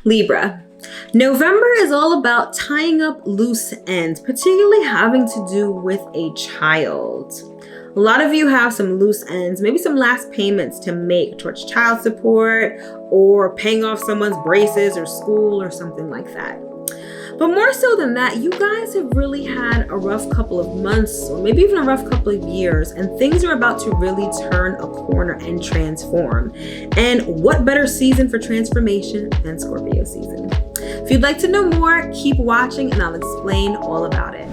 Libra. November is all about tying up loose ends, particularly having to do with a child. A lot of you have some loose ends, maybe some last payments to make towards child support or paying off someone's braces or school or something like that. But more so than that, you guys have really had a rough couple of months or maybe even a rough couple of years, and things are about to really turn a corner and transform. And what better season for transformation than Scorpio season? If you'd like to know more, keep watching and I'll explain all about it.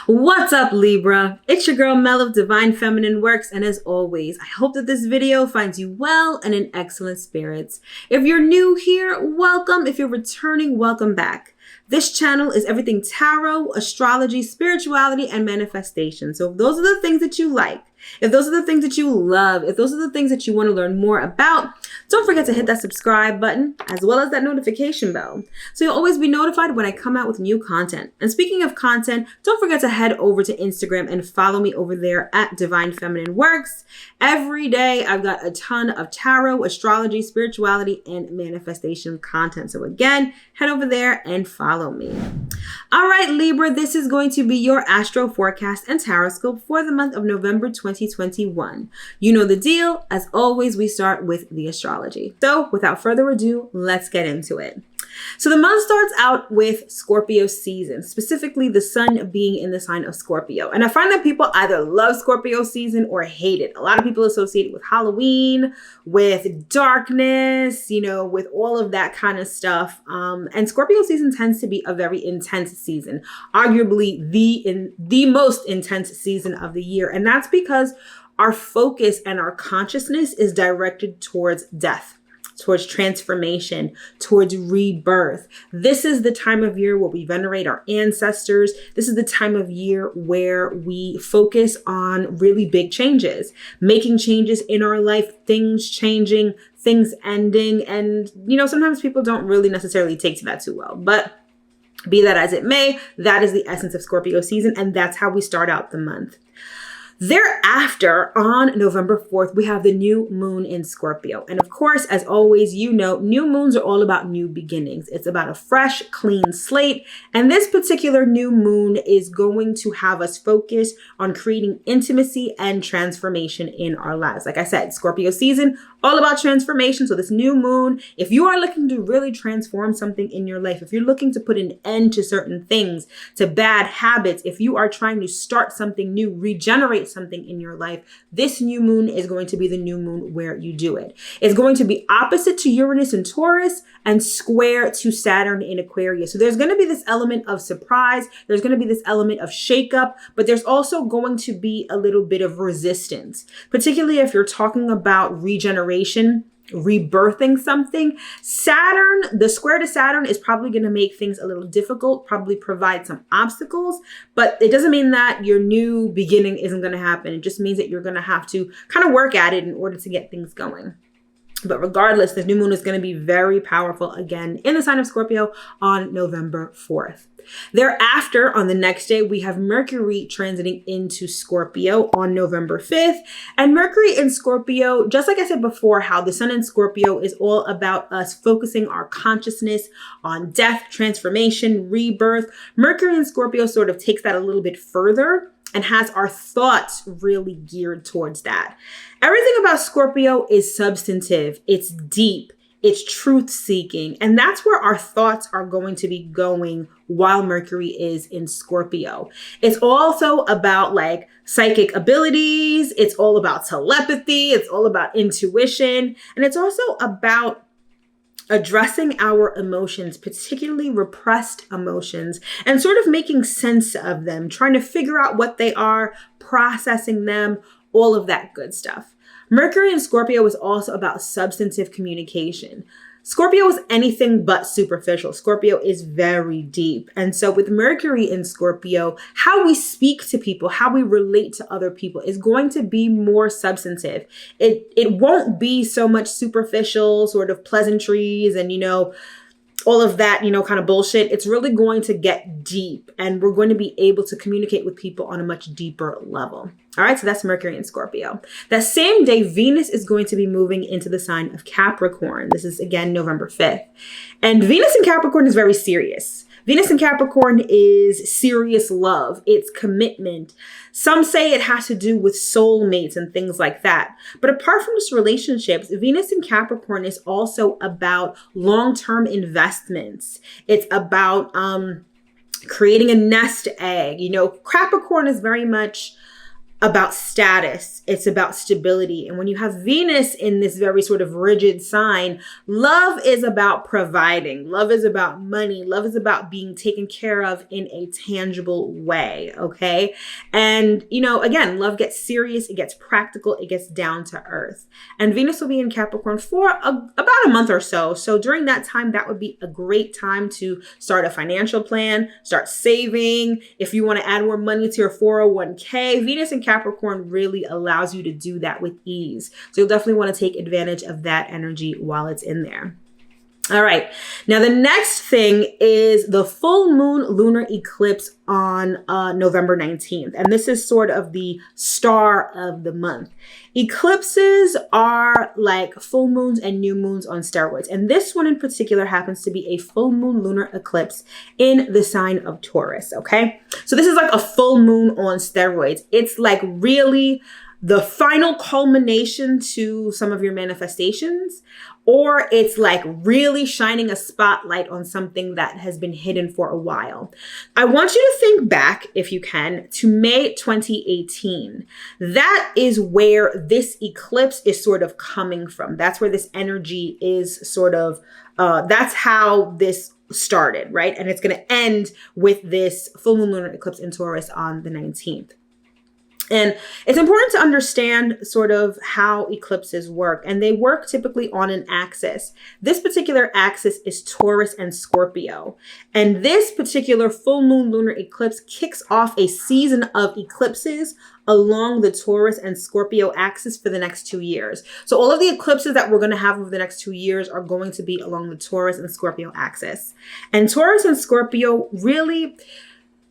What's up, Libra? It's your girl Mel of Divine Feminine Works, and as always, I hope that this video finds you well and in excellent spirits. If you're new here, welcome. If you're returning, welcome back. This channel is everything tarot, astrology, spirituality, and manifestation. So if those are the things that you like, if those are the things that you love, if those are the things that you want to learn more about, don't forget to hit that subscribe button as well as that notification bell, so you'll always be notified when I come out with new content. And speaking of content, don't forget to head over to Instagram and follow me over there at Divine Feminine Works. Every day I've got a ton of tarot, astrology, spirituality, and manifestation content. So again, head over there and follow me. All right, Libra, this is going to be your Astro Forecast and Horoscope for the month of November 2021. You know the deal. As always, we start with the astrology. So without further ado, let's get into it. So the month starts out with Scorpio season, specifically the sun being in the sign of Scorpio. And I find that people either love Scorpio season or hate it. A lot of people associate it with Halloween, with darkness, with all of that kind of stuff. And Scorpio season tends to be a very intense season, arguably the most intense season of the year. And that's because our focus and our consciousness is directed towards death, towards transformation, towards rebirth. This is the time of year where we venerate our ancestors. This is the time of year where we focus on really big changes, making changes in our life, things changing, things ending. And, sometimes people don't really necessarily take to that too well, but be that as it may, that is the essence of Scorpio season. And that's how we start out the month. Thereafter, on November 4th, we have the new moon in Scorpio. And of course, as always, new moons are all about new beginnings. It's about a fresh, clean slate. And this particular new moon is going to have us focus on creating intimacy and transformation in our lives. Like I said, Scorpio season, all about transformation. So this new moon, if you are looking to really transform something in your life, if you're looking to put an end to certain things, to bad habits, if you are trying to start something new, regenerate something in your life, this new moon is going to be the new moon where you do it. It's going to be opposite to Uranus in Taurus and square to Saturn in Aquarius. So there's going to be this element of surprise. There's going to be this element of shakeup, but there's also going to be a little bit of resistance, particularly if you're talking about regeneration, rebirthing something. Saturn, the square to Saturn is probably going to make things a little difficult, probably provide some obstacles, but it doesn't mean that your new beginning isn't going to happen. It just means that you're going to have to kind of work at it in order to get things going. But regardless, this new moon is going to be very powerful again in the sign of Scorpio on November 4th. Thereafter, on the next day, we have Mercury transiting into Scorpio on November 5th. And Mercury in Scorpio, just like I said before, how the sun in Scorpio is all about us focusing our consciousness on death, transformation, rebirth. Mercury in Scorpio sort of takes that a little bit further and has our thoughts really geared towards that. Everything about Scorpio is substantive, it's deep, it's truth-seeking, and that's where our thoughts are going to be going while Mercury is in Scorpio. It's also about like psychic abilities, it's all about telepathy, it's all about intuition, and it's also about addressing our emotions, particularly repressed emotions, and sort of making sense of them, trying to figure out what they are, processing them, all of that good stuff. Mercury in Scorpio is also about substantive communication. Scorpio is anything but superficial. Scorpio is very deep. And so with Mercury in Scorpio, how we speak to people, how we relate to other people is going to be more substantive. It won't be so much superficial sort of pleasantries and, all of that, kind of bullshit. It's really going to get deep, and we're going to be able to communicate with people on a much deeper level. All right, so that's Mercury in Scorpio. That same day, Venus is going to be moving into the sign of Capricorn. This is, again, November 5th. And Venus in Capricorn is very serious. Venus in Capricorn is serious love. It's commitment. Some say it has to do with soulmates and things like that. But apart from just relationships, Venus in Capricorn is also about long-term investments. It's about creating a nest egg. Capricorn is very much about status. It's about stability. And when you have Venus in this very sort of rigid sign, love is about providing. Love is about money. Love is about being taken care of in a tangible way. Okay. And, again, love gets serious. It gets practical. It gets down to earth. And Venus will be in Capricorn for about a month or so. So during that time, that would be a great time to start a financial plan, start saving. If you want to add more money to your 401k, Venus in Capricorn really allows you to do that with ease. So you'll definitely want to take advantage of that energy while it's in there. All right. Now, the next thing is the full moon lunar eclipse on November 19th. And this is sort of the star of the month. Eclipses are like full moons and new moons on steroids. And this one in particular happens to be a full moon lunar eclipse in the sign of Taurus. Okay. So this is like a full moon on steroids. It's like really the final culmination to some of your manifestations, or it's like really shining a spotlight on something that has been hidden for a while. I want you to think back, if you can, to May 2018. That is where this eclipse is sort of coming from. That's where this energy is sort of, that's how this started, right? And it's going to end with this full moon lunar eclipse in Taurus on the 19th. And it's important to understand sort of how eclipses work. And they work typically on an axis. This particular axis is Taurus and Scorpio. And this particular full moon lunar eclipse kicks off a season of eclipses along the Taurus and Scorpio axis for the next 2 years. So all of the eclipses that we're going to have over the next 2 years are going to be along the Taurus and Scorpio axis. And Taurus and Scorpio really,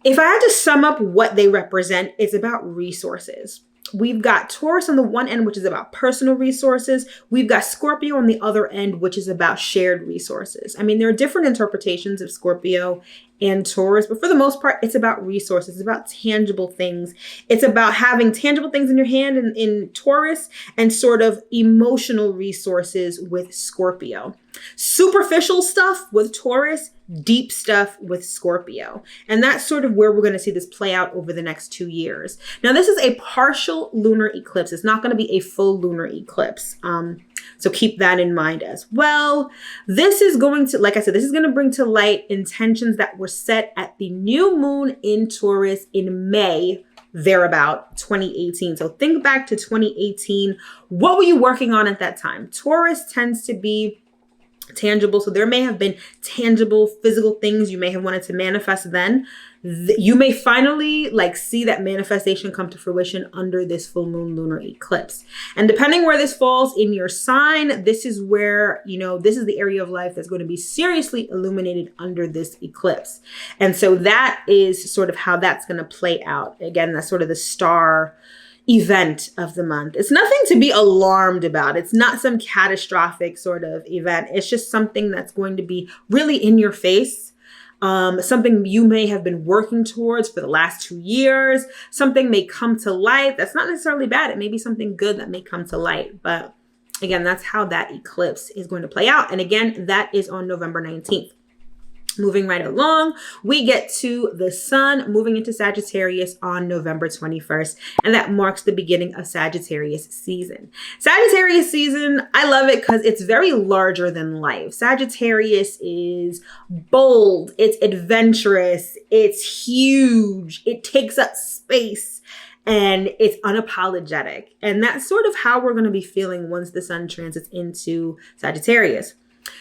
if I had to sum up what they represent, it's about resources. We've got Taurus on the one end, which is about personal resources. We've got Scorpio on the other end, which is about shared resources. I mean, there are different interpretations of Scorpio and Taurus, but for the most part, it's about resources. It's about tangible things. It's about having tangible things in your hand in Taurus and sort of emotional resources with Scorpio. Superficial stuff with Taurus, deep stuff with Scorpio. And that's sort of where we're going to see this play out over the next 2 years. Now, this is a partial lunar eclipse. It's not going to be a full lunar eclipse. So keep that in mind as well. This is going to, like I said, this is going to bring to light intentions that were set at the new moon in Taurus in May, thereabout 2018. So think back to 2018. What were you working on at that time? Taurus tends to be tangible. So there may have been tangible physical things you may have wanted to manifest then. You may finally see that manifestation come to fruition under this full moon lunar eclipse. And depending where this falls in your sign, this is where, this is the area of life that's going to be seriously illuminated under this eclipse. And so that is sort of how that's going to play out. Again, that's sort of the star event of the month. It's nothing to be alarmed about. It's not some catastrophic sort of event. It's just something that's going to be really in your face. Something you may have been working towards for the last 2 years. Something may come to light. That's not necessarily bad. It may be something good that may come to light. But again, that's how that eclipse is going to play out. And again, that is on November 19th. Moving right along, we get to the sun moving into Sagittarius on November 21st, and that marks the beginning of Sagittarius season. Sagittarius season, I love it because it's very larger than life. Sagittarius is bold, it's adventurous, it's huge, it takes up space, and it's unapologetic. And that's sort of how we're going to be feeling once the sun transits into Sagittarius.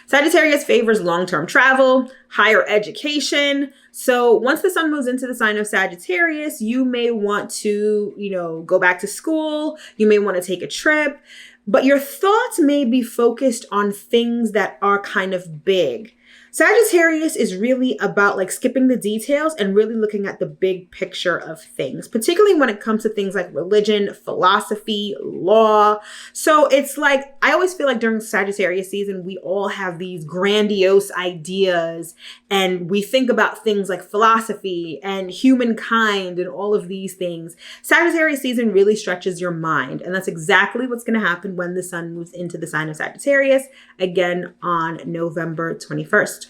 Sagittarius favors long-term travel, higher education. So once the sun moves into the sign of Sagittarius, you may want to, go back to school. You may want to take a trip, but your thoughts may be focused on things that are kind of big. Sagittarius is really about like skipping the details and really looking at the big picture of things, particularly when it comes to things like religion, philosophy, law. So it's like, I always feel like during Sagittarius season, we all have these grandiose ideas and we think about things like philosophy and humankind and all of these things. Sagittarius season really stretches your mind. And that's exactly what's going to happen when the sun moves into the sign of Sagittarius, again on November 21st.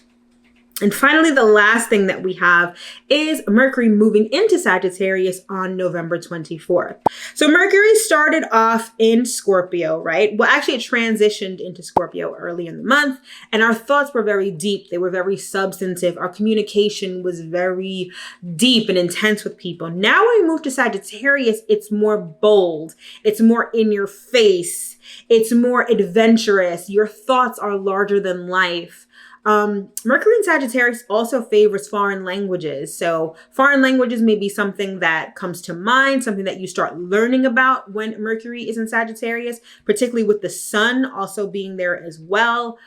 And finally, the last thing that we have is Mercury moving into Sagittarius on November 24th. So Mercury started off in Scorpio, right? Well, actually it transitioned into Scorpio early in the month, and our thoughts were very deep. They were very substantive. Our communication was very deep and intense with people. Now when we move to Sagittarius, it's more bold. It's more in your face. It's more adventurous. Your thoughts are larger than life. Mercury in Sagittarius also favors foreign languages. So foreign languages may be something that comes to mind, something that you start learning about when Mercury is in Sagittarius, particularly with the sun also being there as well.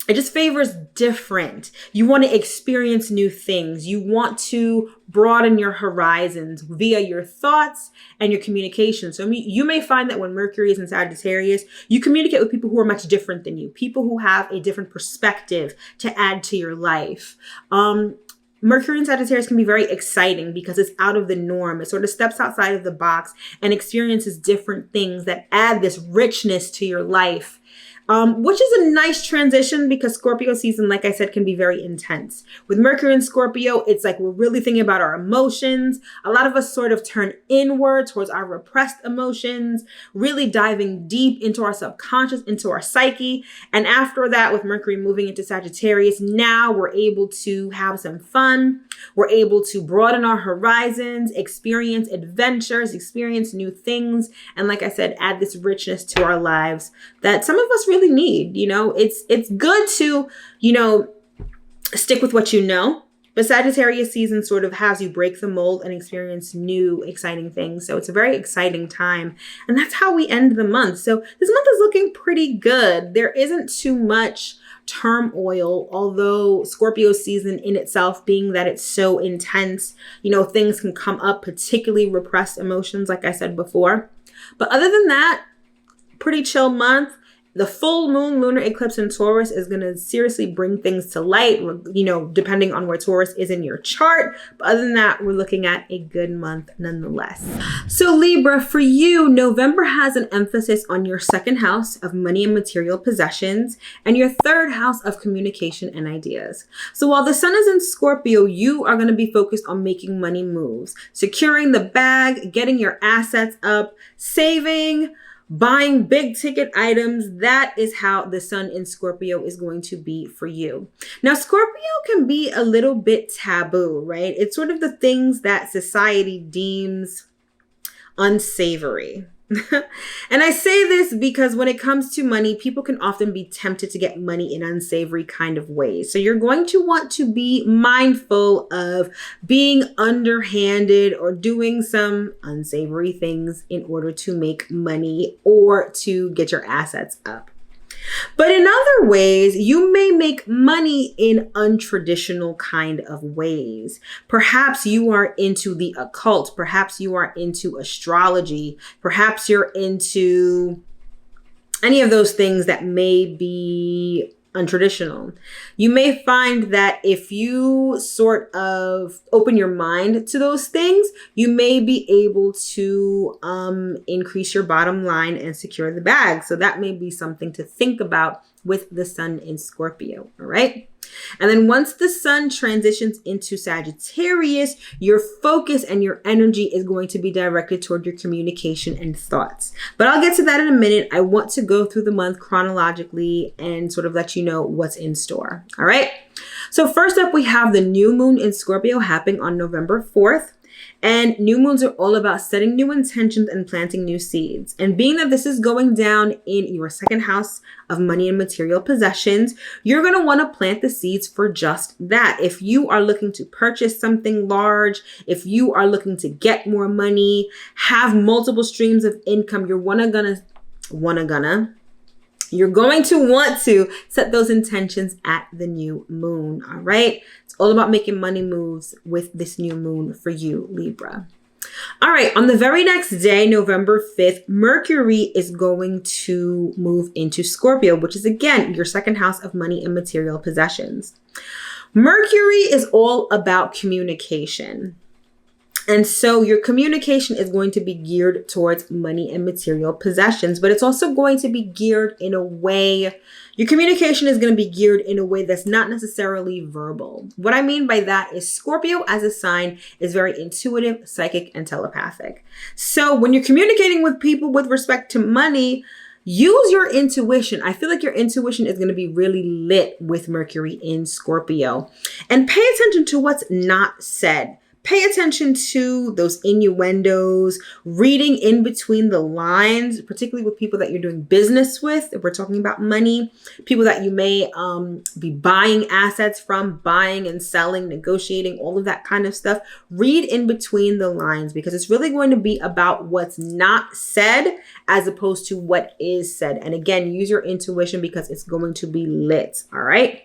It just favors different. You want to experience new things. You want to broaden your horizons via your thoughts and your communication. So you may find that when Mercury is in Sagittarius, you communicate with people who are much different than you, people who have a different perspective to add to your life. Mercury in Sagittarius can be very exciting because it's out of the norm. It sort of steps outside of the box and experiences different things that add this richness to your life. Which is a nice transition because Scorpio season, like I said, can be very intense. With Mercury in Scorpio, it's like we're really thinking about our emotions. A lot of us sort of turn inward towards our repressed emotions, really diving deep into our subconscious, into our psyche. And after that, with Mercury moving into Sagittarius, now we're able to have some fun. We're able to broaden our horizons, experience adventures, experience new things. And like I said, add this richness to our lives that some of us really need. It's good to, stick with what you know. But Sagittarius season sort of has you break the mold and experience new, exciting things. So it's a very exciting time. And that's how we end the month. So this month is looking pretty good. There isn't too much turmoil, although Scorpio season in itself, being that it's so intense, things can come up, particularly repressed emotions, like I said before. But other than that, pretty chill month. The full moon lunar eclipse in Taurus is going to seriously bring things to light, depending on where Taurus is in your chart. But other than that, we're looking at a good month nonetheless. So Libra, for you, November has an emphasis on your second house of money and material possessions and your third house of communication and ideas. So while the sun is in Scorpio, you are going to be focused on making money moves, securing the bag, getting your assets up, saving, buying big ticket items. That is how the sun in Scorpio is going to be for you. Now, Scorpio can be a little bit taboo, right? It's sort of the things that society deems unsavory. And I say this because when it comes to money, people can often be tempted to get money in unsavory kind of ways. So you're going to want to be mindful of being underhanded or doing some unsavory things in order to make money or to get your assets up. But in other ways, you may make money in untraditional kind of ways. Perhaps you are into the occult. Perhaps you are into astrology. Perhaps you're into any of those things that may be untraditional. You may find that if you sort of open your mind to those things, you may be able to increase your bottom line and secure the bag. So that may be something to think about with the sun in Scorpio. All right. And then once the sun transitions into Sagittarius, your focus and your energy is going to be directed toward your communication and thoughts. But I'll get to that in a minute. I want to go through the month chronologically and sort of let you know what's in store. All right. So first up, we have the new moon in Scorpio happening on November 4th. And new moons are all about setting new intentions and planting new seeds. And being that this is going down in your second house of money and material possessions, you're going to want to plant the seeds for just that. If you are looking to purchase something large, if you are looking to get more money, have multiple streams of income, you're going to want to set those intentions at the new moon, all right? It's all about making money moves with this new moon for you, Libra. All right, on the very next day, November 5th, Mercury is going to move into Scorpio, which is, again, your second house of money and material possessions. Mercury is all about communication. And so your communication is going to be geared towards money and material possessions, but it's also going to be geared in a way, your communication is going to be geared in a way that's not necessarily verbal. What I mean by that is Scorpio as a sign is very intuitive, psychic, and telepathic. So when you're communicating with people with respect to money, use your intuition. I feel like your intuition is going to be really lit with Mercury in Scorpio. And pay attention to what's not said. Pay attention to those innuendos, reading in between the lines, particularly with people that you're doing business with. If we're talking about money, people that you may be buying assets from, buying and selling, negotiating, all of that kind of stuff. Read in between the lines because it's really going to be about what's not said as opposed to what is said. And again, use your intuition because it's going to be lit. All right.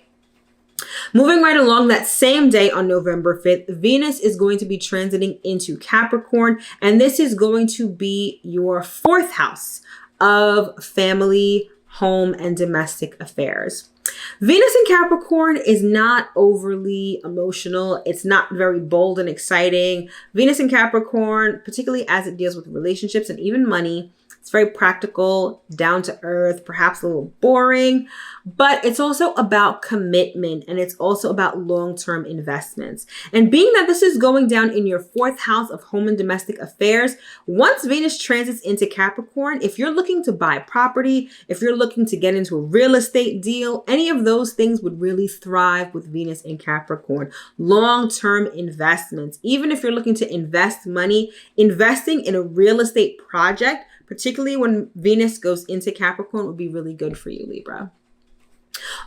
Moving right along, that same day on November 5th, Venus is going to be transiting into Capricorn, and this is going to be your fourth house of family, home, and domestic affairs. Venus in Capricorn is not overly emotional. It's not very bold and exciting. Venus in Capricorn, particularly as it deals with relationships and even money, it's very practical, down to earth, perhaps a little boring, but it's also about commitment and it's also about long-term investments. And being that this is going down in your fourth house of home and domestic affairs, once Venus transits into Capricorn, if you're looking to buy property, if you're looking to get into a real estate deal, any of those things would really thrive with Venus in Capricorn. Long-term investments, even if you're looking to invest money, investing in a real estate project, particularly when Venus goes into Capricorn, would be really good for you, Libra.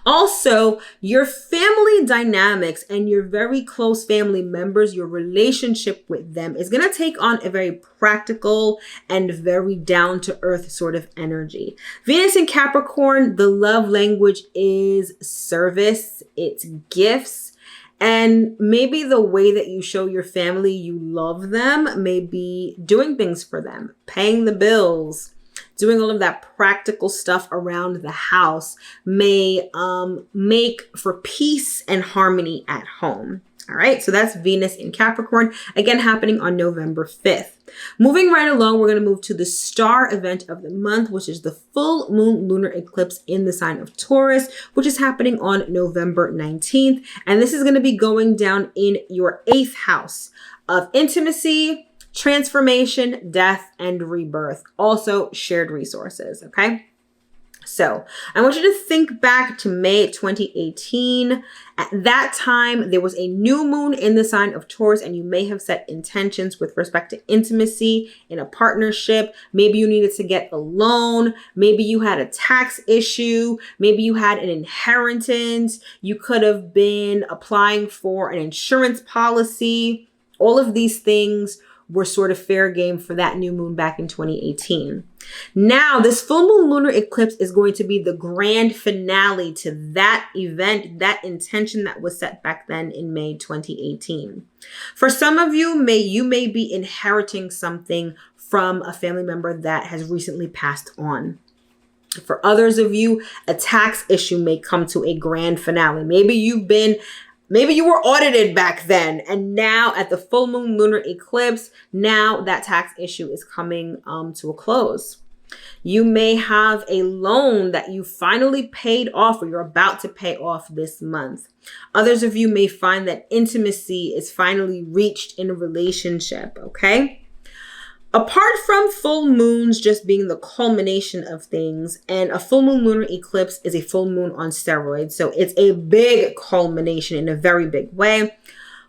Also, your family dynamics and your very close family members, your relationship with them is going to take on a very practical and very down-to-earth sort of energy. Venus in Capricorn, the love language is service, it's gifts. And maybe the way that you show your family you love them may be doing things for them, paying the bills, doing all of that practical stuff around the house may make for peace and harmony at home. All right, so that's Venus in Capricorn, again happening on November 5th. Moving right along, we're going to move to the star event of the month, which is the full moon lunar eclipse in the sign of Taurus, which is happening on November 19th. And this is going to be going down in your 8th house of intimacy, transformation, death, and rebirth. Also shared resources, okay? So I want you to think back to May 2018. At that time, there was a new moon in the sign of Taurus, and you may have set intentions with respect to intimacy in a partnership. Maybe you needed to get a loan. Maybe you had a tax issue. Maybe you had an inheritance. You could have been applying for an insurance policy. All of these things were sort of fair game for that new moon back in 2018. Now, this full moon lunar eclipse is going to be the grand finale to that event, that intention that was set back then in May 2018. For some of you, you may be inheriting something from a family member that has recently passed on. For others of you, a tax issue may come to a grand finale. Maybe you were audited back then, and now at the full moon lunar eclipse, now that tax issue is coming to a close. You may have a loan that you finally paid off or you're about to pay off this month. Others of you may find that intimacy is finally reached in a relationship, okay? Apart from full moons just being the culmination of things, and a full moon lunar eclipse is a full moon on steroids, so it's a big culmination in a very big way.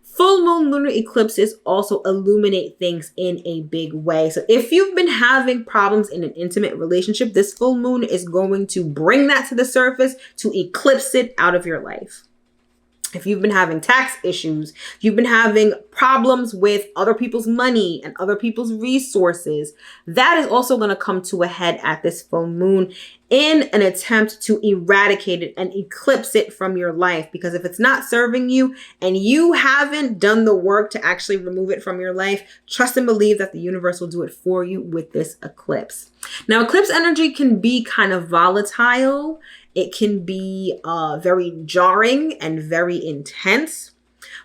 Full moon lunar eclipses also illuminate things in a big way. So if you've been having problems in an intimate relationship, this full moon is going to bring that to the surface to eclipse it out of your life. If you've been having tax issues, if you've been having problems with other people's money and other people's resources, that is also going to come to a head at this full moon in an attempt to eradicate it and eclipse it from your life. Because if it's not serving you and you haven't done the work to actually remove it from your life, trust and believe that the universe will do it for you with this eclipse. Now, eclipse energy can be kind of volatile. It can be very jarring and very intense,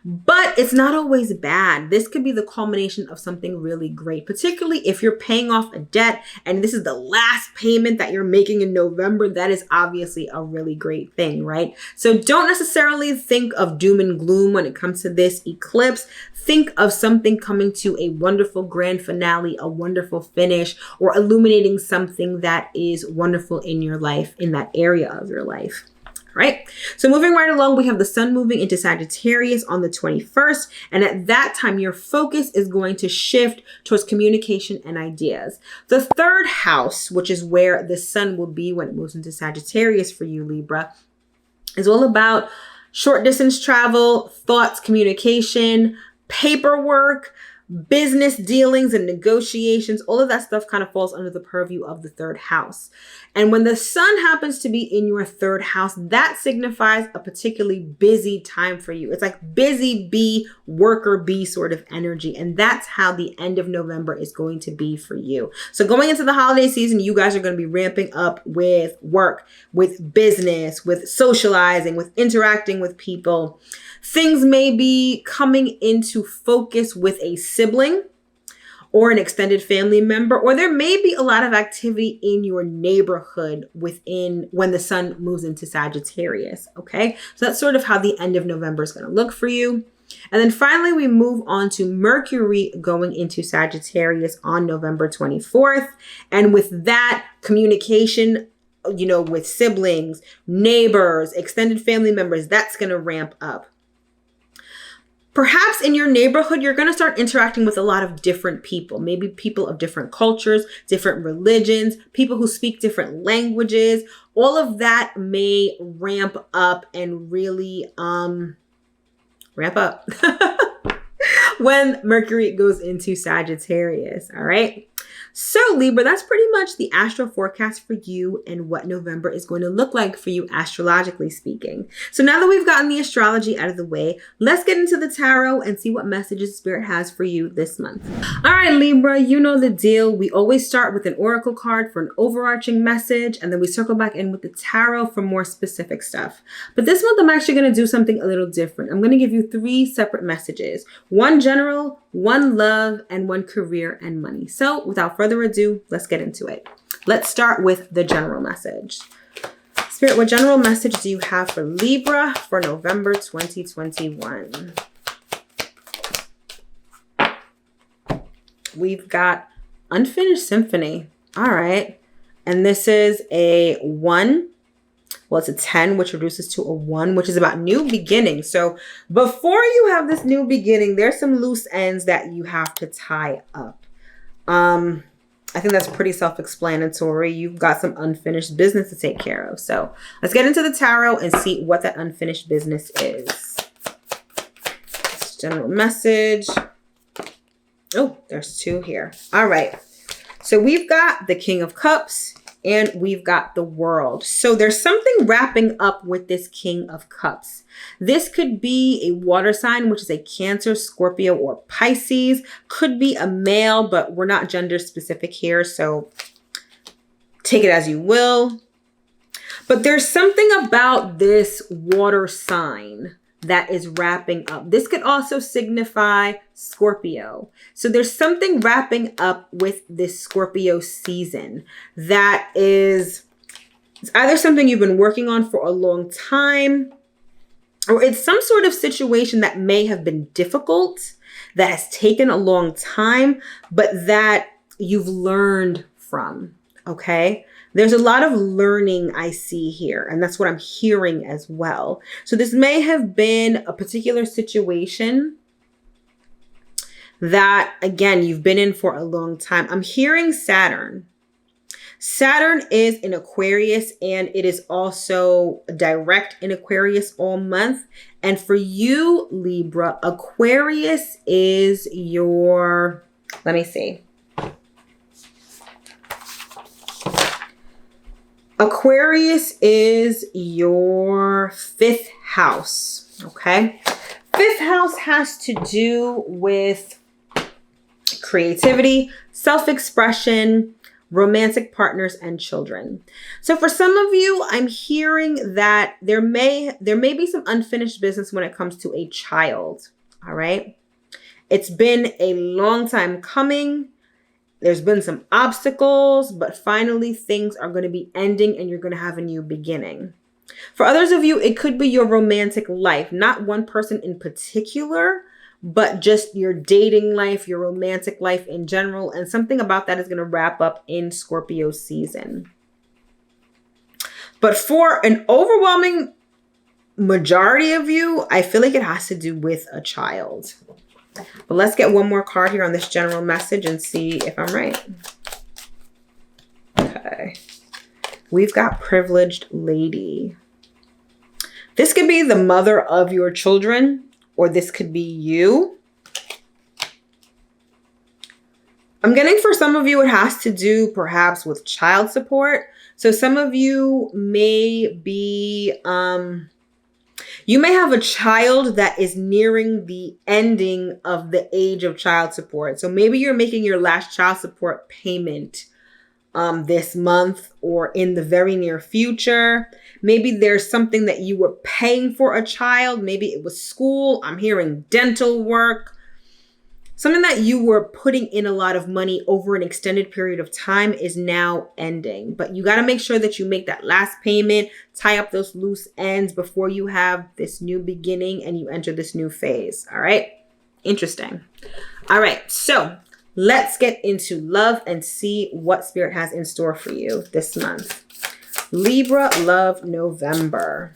but it's not always bad. This could be the culmination of something really great, particularly if you're paying off a debt and this is the last payment that you're making in November. That is obviously a really great thing, right? So don't necessarily think of doom and gloom when it comes to this eclipse. Think of something coming to a wonderful grand finale, a wonderful finish, or illuminating something that is wonderful in your life, in that area of your life. Right? So moving right along, we have the sun moving into Sagittarius on the 21st. And at that time, your focus is going to shift towards communication and ideas. The third house, which is where the sun will be when it moves into Sagittarius for you, Libra, is all about short distance travel, thoughts, communication, paperwork, business dealings and negotiations. All of that stuff kind of falls under the purview of the third house. And when the sun happens to be in your third house, that signifies a particularly busy time for you. It's like busy bee, worker bee sort of energy. And that's how the end of November is going to be for you. So going into the holiday season, you guys are going to be ramping up with work, with business, with socializing, with interacting with people. Things may be coming into focus with a sibling or an extended family member, or there may be a lot of activity in your neighborhood when the sun moves into Sagittarius, okay? So that's sort of how the end of November is going to look for you. And then finally, we move on to Mercury going into Sagittarius on November 24th. And with that, communication, with siblings, neighbors, extended family members, that's going to ramp up. Perhaps in your neighborhood, you're going to start interacting with a lot of different people, maybe people of different cultures, different religions, people who speak different languages. All of that may ramp up and really ramp up when Mercury goes into Sagittarius. All right. So Libra, that's pretty much the astro forecast for you and what November is going to look like for you astrologically speaking. So now that we've gotten the astrology out of the way, let's get into the tarot and see what messages Spirit has for you this month. All right, Libra, you know the deal. We always start with an oracle card for an overarching message, and then we circle back in with the tarot for more specific stuff. But this month, I'm actually going to do something a little different. I'm going to give you 3 separate messages. One general, one love, and one career and money. So without further ado, let's get into it. Let's start with the general message. Spirit, what general message do you have for Libra for November 2021? We've got Unfinished Symphony. All right. And this is a 1. Well, it's a 10, which reduces to a 1, which is about new beginning. So before you have this new beginning, there's some loose ends that you have to tie up. I think that's pretty self-explanatory. You've got some unfinished business to take care of. So let's get into the tarot and see what that unfinished business is. General message. Oh, there's 2 here. All right. So we've got the King of Cups and we've got the World. So there's something wrapping up with this King of Cups. This could be a water sign, which is a Cancer, Scorpio, or Pisces. Could be a male, but we're not gender specific here. So take it as you will. But there's something about this water sign that is wrapping up. This could also signify Scorpio. So there's something wrapping up with this Scorpio season that is, it's either something you've been working on for a long time, or it's some sort of situation that may have been difficult, that has taken a long time, but that you've learned from, okay? There's a lot of learning I see here, and that's what I'm hearing as well. So this may have been a particular situation that, again, you've been in for a long time. I'm hearing Saturn. Saturn is in Aquarius, and it is also direct in Aquarius all month. And for you, Libra, Aquarius is your, let me see. Aquarius is your 5th house, okay? 5th house has to do with creativity, self-expression, romantic partners, and children. So for some of you, I'm hearing that there may be some unfinished business when it comes to a child, all right? It's been a long time coming. There's been some obstacles, but finally things are going to be ending and you're going to have a new beginning. For others of you, it could be your romantic life, not one person in particular, but just your dating life, your romantic life in general. And something about that is going to wrap up in Scorpio season. But for an overwhelming majority of you, I feel like it has to do with a child. But let's get one more card here on this general message and see if I'm right. Okay. We've got Privileged Lady. This could be the mother of your children, or this could be you. I'm getting for some of you, it has to do perhaps with child support. So some of you may be, you may have a child that is nearing the ending of the age of child support. So maybe you're making your last child support payment this month or in the very near future. Maybe there's something that you were paying for a child. Maybe it was school. I'm hearing dental work. Something that you were putting in a lot of money over an extended period of time is now ending. But you got to make sure that you make that last payment, tie up those loose ends before you have this new beginning and you enter this new phase. All right. Interesting. All right. So let's get into love and see what Spirit has in store for you this month. Libra Love November.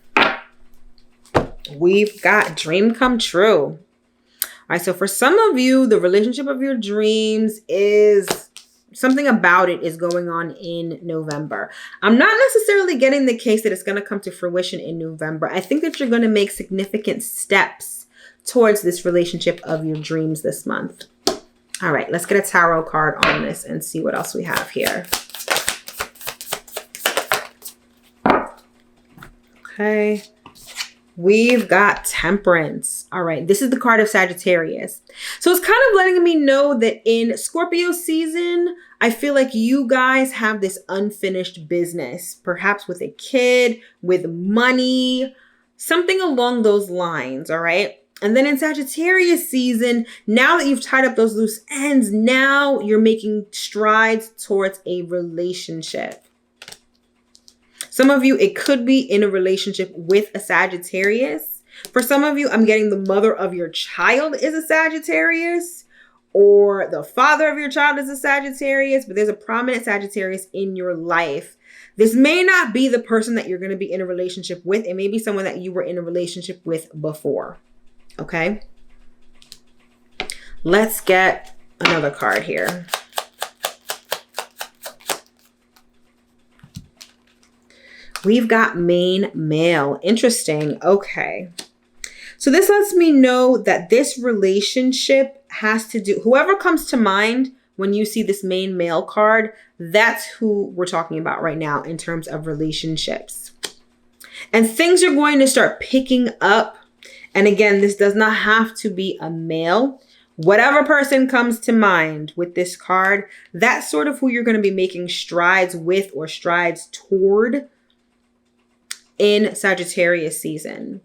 We've got Dream Come True. All right, so for some of you, the relationship of your dreams is something about it is going on in November. I'm not necessarily getting the case that it's going to come to fruition in November. I think that you're going to make significant steps towards this relationship of your dreams this month. All right, let's get a tarot card on this and see what else we have here. Okay. We've got Temperance. All right. This is the card of Sagittarius. So it's kind of letting me know that in Scorpio season, I feel like you guys have this unfinished business, perhaps with a kid, with money, something along those lines. All right. And then in Sagittarius season, now that you've tied up those loose ends, now you're making strides towards a relationship. Some of you, it could be in a relationship with a Sagittarius. For some of you, I'm getting the mother of your child is a Sagittarius, or the father of your child is a Sagittarius, but there's a prominent Sagittarius in your life. This may not be the person that you're going to be in a relationship with. It may be someone that you were in a relationship with before. Okay. Let's get another card here. We've got main male. Interesting. Okay. So this lets me know that this relationship has to do, whoever comes to mind when you see this main male card, that's who we're talking about right now in terms of relationships. And things are going to start picking up. And again, this does not have to be a male. Whatever person comes to mind with this card, that's sort of who you're going to be making strides with or strides toward in Sagittarius season.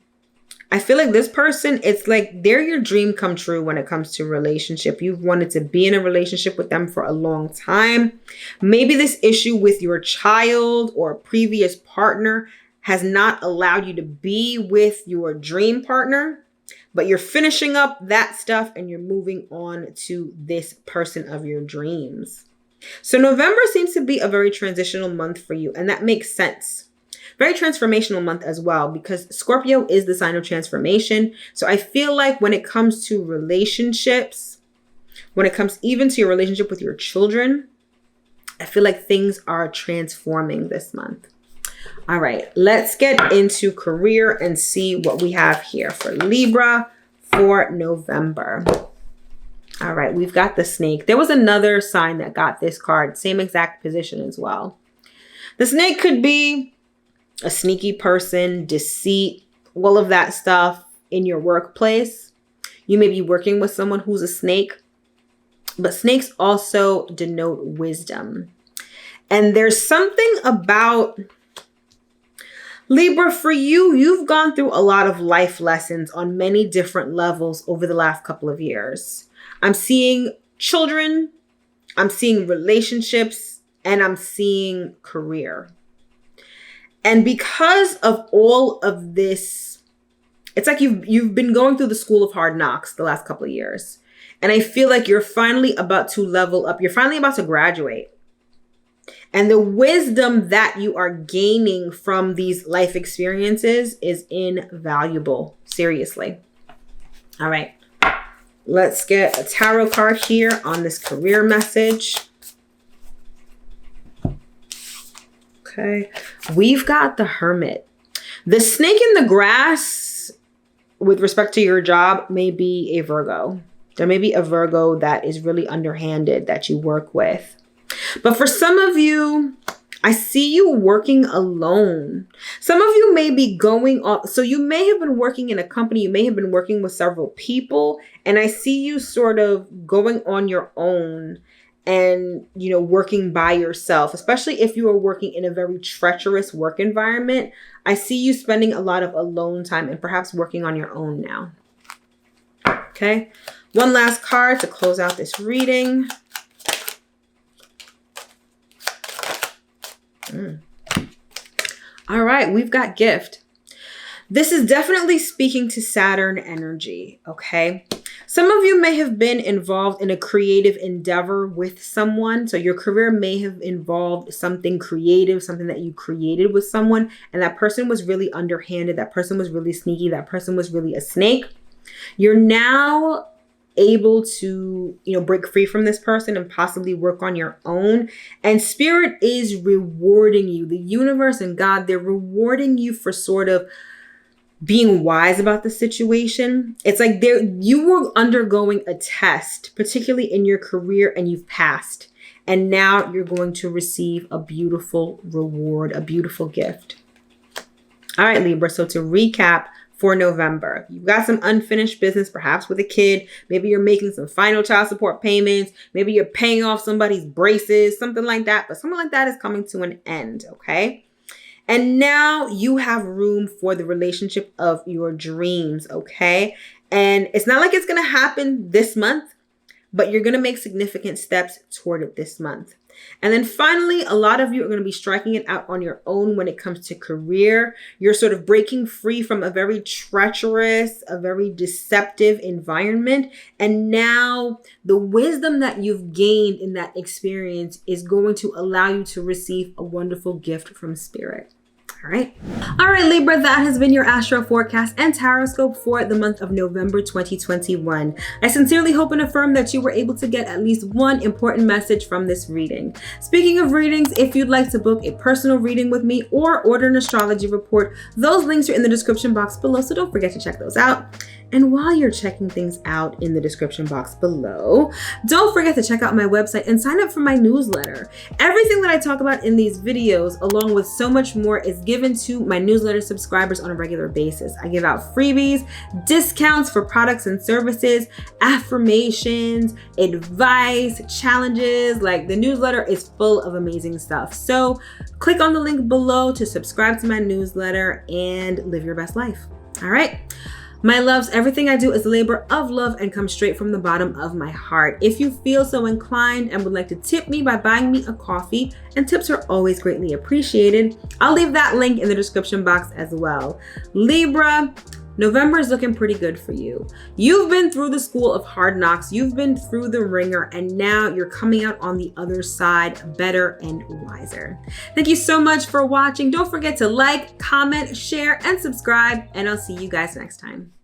I feel like this person, it's like they're your dream come true when it comes to relationship. You've wanted to be in a relationship with them for a long time. Maybe this issue with your child or a previous partner has not allowed you to be with your dream partner, but you're finishing up that stuff and you're moving on to this person of your dreams. So November seems to be a very transitional month for you, and that makes sense. Very transformational month as well, because Scorpio is the sign of transformation. So I feel like when it comes to relationships, when it comes even to your relationship with your children, I feel like things are transforming this month. All right, let's get into career and see what we have here for Libra for November. All right, we've got the snake. There was another sign that got this card, same exact position as well. The snake could be a sneaky person, deceit, all of that stuff in your workplace. You may be working with someone who's a snake, but snakes also denote wisdom. And there's something about Libra, for you, you've gone through a lot of life lessons on many different levels over the last couple of years. I'm seeing children, I'm seeing relationships, and I'm seeing career. And because of all of this, it's like you've been going through the school of hard knocks the last couple of years. And I feel like you're finally about to level up. You're finally about to graduate. And the wisdom that you are gaining from these life experiences is invaluable. Seriously. All right. Let's get a tarot card here on this career message. Okay. We've got the Hermit. The snake in the grass with respect to your job may be a Virgo. There may be a Virgo that is really underhanded that you work with. But for some of you, I see you working alone. Some of you may be going off. So you may have been working in a company. You may have been working with several people. And I see you sort of going on your own and, you know, working by yourself, especially if you are working in a very treacherous work environment. I see you spending a lot of alone time and perhaps working on your own now. Okay. One last card to close out this reading. All right, we've got gift. This is definitely speaking to Saturn energy, okay? Some of you may have been involved in a creative endeavor with someone. So your career may have involved something creative, something that you created with someone, and that person was really underhanded. That person was really sneaky. That person was really a snake. You're now able to, you know, break free from this person and possibly work on your own. And Spirit is rewarding you. The universe and God, they're rewarding you for sort of being wise about the situation. It's like you were undergoing a test, particularly in your career, and you've passed. And now you're going to receive a beautiful reward, a beautiful gift. All right, Libra. So to recap, for November, you've got some unfinished business, perhaps with a kid. Maybe you're making some final child support payments. Maybe you're paying off somebody's braces, something like that. But something like that is coming to an end, okay? And now you have room for the relationship of your dreams, okay? And it's not like it's going to happen this month, but you're going to make significant steps toward it this month. And then finally, a lot of you are going to be striking it out on your own when it comes to career. You're sort of breaking free from a very treacherous, a very deceptive environment. And now the wisdom that you've gained in that experience is going to allow you to receive a wonderful gift from Spirit. All right. All right, Libra, that has been your Astro Forecast and Taroscope for the month of November 2021. I sincerely hope and affirm that you were able to get at least one important message from this reading. Speaking of readings, if you'd like to book a personal reading with me or order an astrology report, those links are in the description box below, so don't forget to check those out. And while you're checking things out in the description box below, don't forget to check out my website and sign up for my newsletter. Everything that I talk about in these videos, along with so much more, is given to my newsletter subscribers on a regular basis. I give out freebies, discounts for products and services, affirmations, advice, challenges. Like, the newsletter is full of amazing stuff. So click on the link below to subscribe to my newsletter and live your best life. All right. My loves, everything I do is a labor of love and comes straight from the bottom of my heart. If you feel so inclined and would like to tip me by buying me a coffee, and tips are always greatly appreciated, I'll leave that link in the description box as well. Libra, November is looking pretty good for you. You've been through the school of hard knocks. You've been through the ringer, and now you're coming out on the other side better and wiser. Thank you so much for watching. Don't forget to like, comment, share, and subscribe, and I'll see you guys next time.